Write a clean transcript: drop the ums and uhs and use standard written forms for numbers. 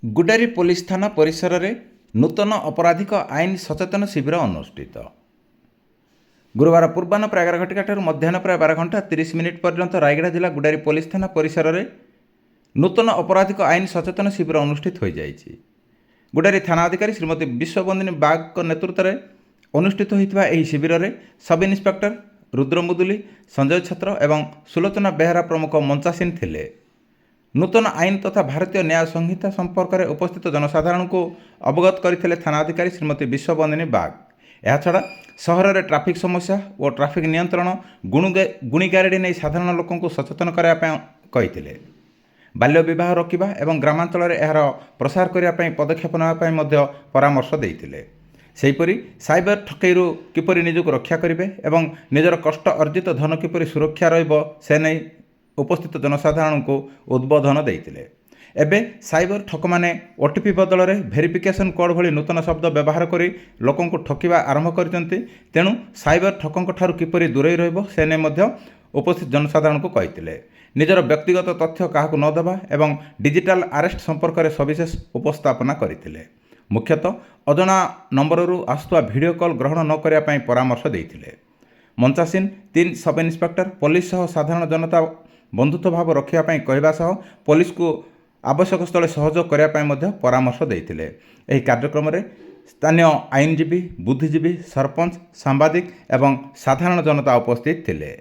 गुडारी police थाना परिसर में नूतन अपराधिक आईन सचेतन शिविर अनुष्ठित। गुरुवार पूर्वाह्न प्राय 11 घटिका मध्याह्न प्राय 12:30 पर्यंत रायगढ़ जिला गुडारी पुलिस थाना परिसर में नूतन अपराधिक आईन सचेतन शिविर अनुष्ठित हो जाइछि। गुडारी थाना अधिकारी श्रीमती विश्वबंदिनी बाग नेतृत्व में अनुष्ठित होता यह शिविर में सब इन्स्पेक्टर रुद्र मुदुली, संजय छत्र एवं सुलोचना बेहरा प्रमुख मंचासीन थिले। नूतन आईन तथा भारतीय न्याय संहिता संपर्क में उपस्थित जनसाधारण को अवगत करते थाना अधिकारी श्रीमती विश्वबंदिनी बाग। एहाछड़ा सहर में ट्राफिक समस्या और ट्राफिक नियंत्रण गुणीगारेडी नहीं साधारण लोक सचेतन करते बाल्य विवाह रोकवा और ग्रामांचल में यार प्रसार करने पदक्षेप नापी परामर्श देते। सेहीपरि साइबर ठकईरू किपरि निजक रक्षा करेंगे और निजर कष्ट अर्जित धन किपरि सुरक्षा रही नहीं उपस्थित जनसाधारण को उद्बोधन देते। एबे साइबर ठक मैंने ओटीपी बदल में भेरिफिकेशन कोड भली नूतन शब्द व्यवहार कर लोक ठकिबा आरंभ करते। तेणु साइबर ठकों ठारू किपरि दूरे रही उपस्थित जनसाधारण को कहते। निजर व्यक्तिगत तथ्य क्या न देवा एवं डिजिटल अरेस्ट संपर्क में सविशेष उपस्थापना करते। मुख्यतः अजना नंबररू आसुवा वीडियो कॉल ग्रहण न करने परामर्श देते। मंचासीन 3 सब इन्स्पेक्टर पुलिस सह साधारण जनता बंधुत्व भाव रखापी कहवा सह पुलिस को आवश्यक स्थले सहयोग करने परामर्श देते। यह कार्यक्रम में स्थानीय आईनजीवी, बुद्धिजीवी, सरपंच, सांबादिक एवं साधारण जनता उपस्थित थिले।